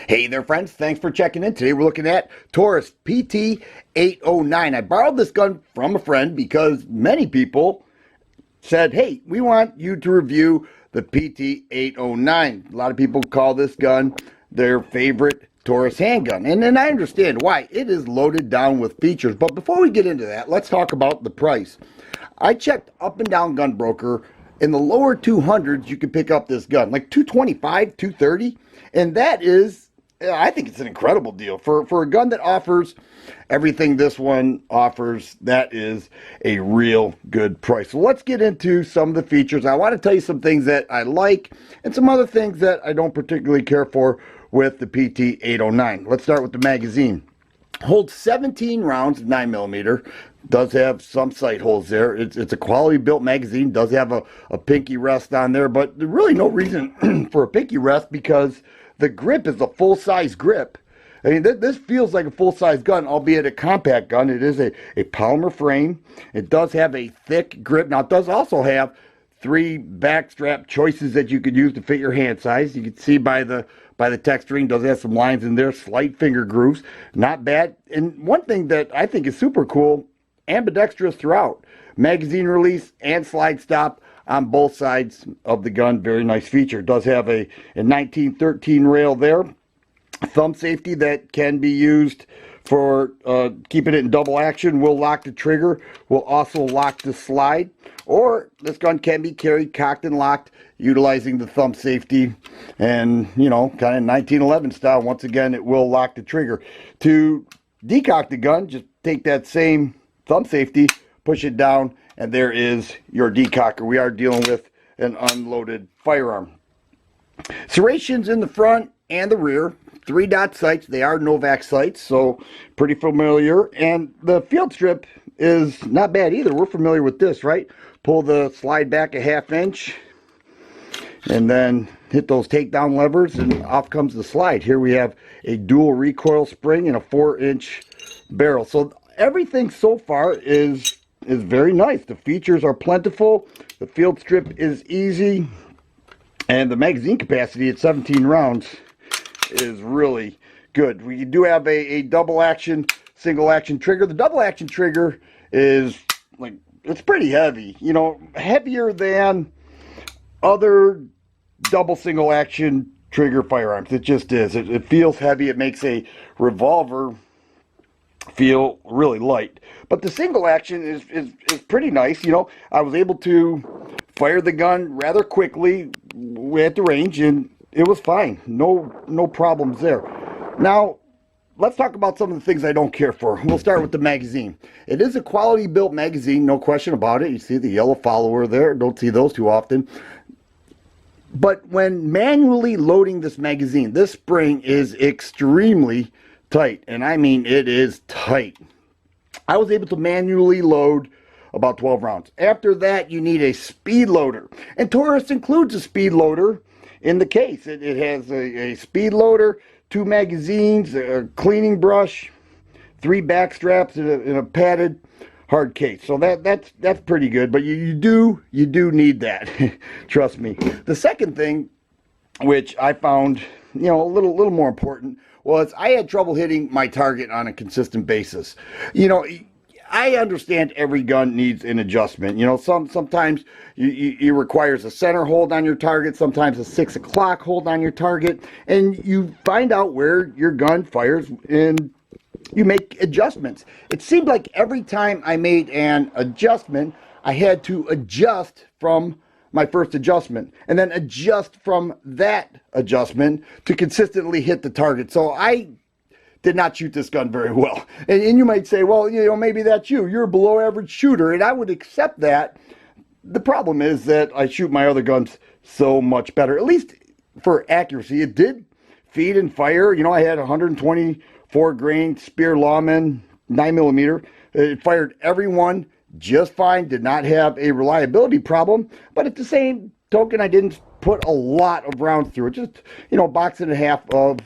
Hey there, friends. Thanks for checking in. Today we're looking at Taurus PT-809. I borrowed this gun from a friend because many people said, hey, we want you to review the PT-809. A lot of people call this gun their favorite Taurus handgun. And I understand why. It is loaded down with features. But before we get into that, let's talk about the price. I checked Up and Down Gun Broker. In the lower 200s, you can pick up this gun, like 225, 230, and that is, I think it's an incredible deal for a gun that offers everything this one offers. That is a real good price. So let's get into some of the features. I want to tell you some things that I like and some other things that I don't particularly care for with the PT-809. Let's start with the magazine. Holds 17 rounds, 9mm. Does have some sight holes there. It's a quality built magazine. Does have a pinky rest on there, but there's really no reason for a pinky rest because the grip is a full-size grip. I mean, this feels like a full-size gun, albeit a compact gun. It is a polymer frame. It does have a thick grip. Now, it does also have 3 backstrap choices that you could use to fit your hand size. You can see by the texturing, does have some lines in there, slight finger grooves, not bad. And one thing that I think is super cool, ambidextrous throughout, magazine release and slide stop on both sides of the gun. Very nice feature. It does have a 1913 rail there, thumb safety that can be used for keeping it in double action. Will lock the trigger, will also lock the slide, or this gun can be carried cocked and locked utilizing the thumb safety, and you know, kind of 1911 style. Once again, it will lock the trigger. To decock the gun, just take that same thumb safety, push it down, and there is your decocker. We are dealing with an unloaded firearm. Serrations in the front and the rear, 3-dot sights. They are Novak sights, so pretty familiar. And the field strip is not bad either. We're familiar with this, right? Pull the slide back a 1/2 inch and then hit those takedown levers and off comes the slide. Here we have a dual recoil spring and a 4-inch barrel. So everything so far is very nice. The features are plentiful. The field strip is easy. And the magazine capacity at 17 rounds is really good. We do have a double action, single action trigger. The double action trigger is like, it's pretty heavy, you know, heavier than other double single action trigger firearms. It just is. It feels heavy. It makes a revolver feel really light. But the single action is pretty nice. You know, I was able to fire the gun rather quickly at the range, and it was fine. No problems there. Now, let's talk about some of the things I don't care for. We'll start with the magazine. It is a quality built magazine, no question about it. You see the yellow follower there. Don't see those too often. But when manually loading this magazine, this spring is extremely tight. And I mean, it is tight. I was able to manually load about 12 rounds. After that, you need a speed loader. And Taurus includes a speed loader in the case. It has a speed loader, 2 magazines, a cleaning brush, 3 back straps, and a padded hard case. So that's pretty good. But you do need that. Trust me. The second thing, which I found, you know, a little more important, was I had trouble hitting my target on a consistent basis. You know, I understand every gun needs an adjustment. You know, sometimes it requires a center hold on your target, sometimes a 6 o'clock hold on your target, and you find out where your gun fires and you make adjustments. It seemed like every time I made an adjustment, I had to adjust from my first adjustment and then adjust from that adjustment to consistently hit the target. So I did not shoot this gun very well. And you might say, well, you know, maybe that's you. You're a below average shooter, and I would accept that. The problem is that I shoot my other guns so much better, at least for accuracy. It did feed and fire. You know, I had 124 grain Spear Lawman 9mm. It fired every one just fine, did not have a reliability problem, but at the same token, I didn't put a lot of rounds through it. Just, you know, box and a half of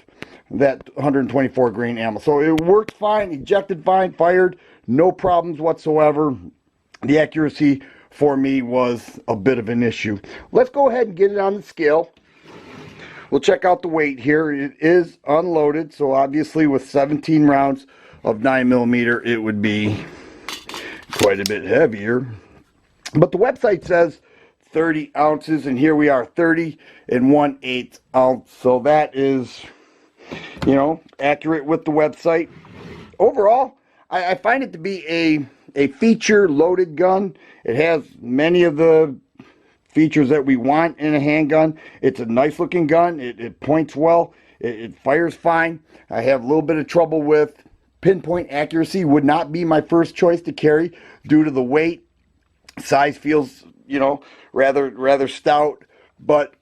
that 124 grain ammo. So it worked fine, ejected fine, fired, no problems whatsoever. The accuracy for me was a bit of an issue. Let's go ahead and get it on the scale. we'll check out the weight here. It is unloaded, so obviously with 17 rounds of 9mm, it would be quite a bit heavier. But the website says 30 ounces, and here we are, 30 1/8 ounce. So that is, you know, accurate with the website. Overall, I find it to be a feature-loaded gun. It has many of the features that we want in a handgun. It's a nice-looking gun. It points well. It fires fine. I have a little bit of trouble with pinpoint accuracy. Would not be my first choice to carry due to the weight. Size feels, you know, rather stout, but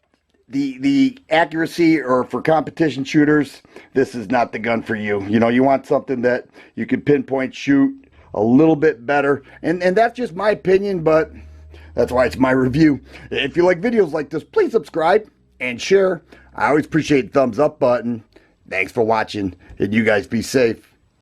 the accuracy, or for competition shooters, this is not the gun for you. You know, you want something that you can pinpoint shoot a little bit better, and that's just my opinion, but that's why it's my review. If you like videos like this, please subscribe and share. I always appreciate the thumbs up button. Thanks for watching, and you guys be safe.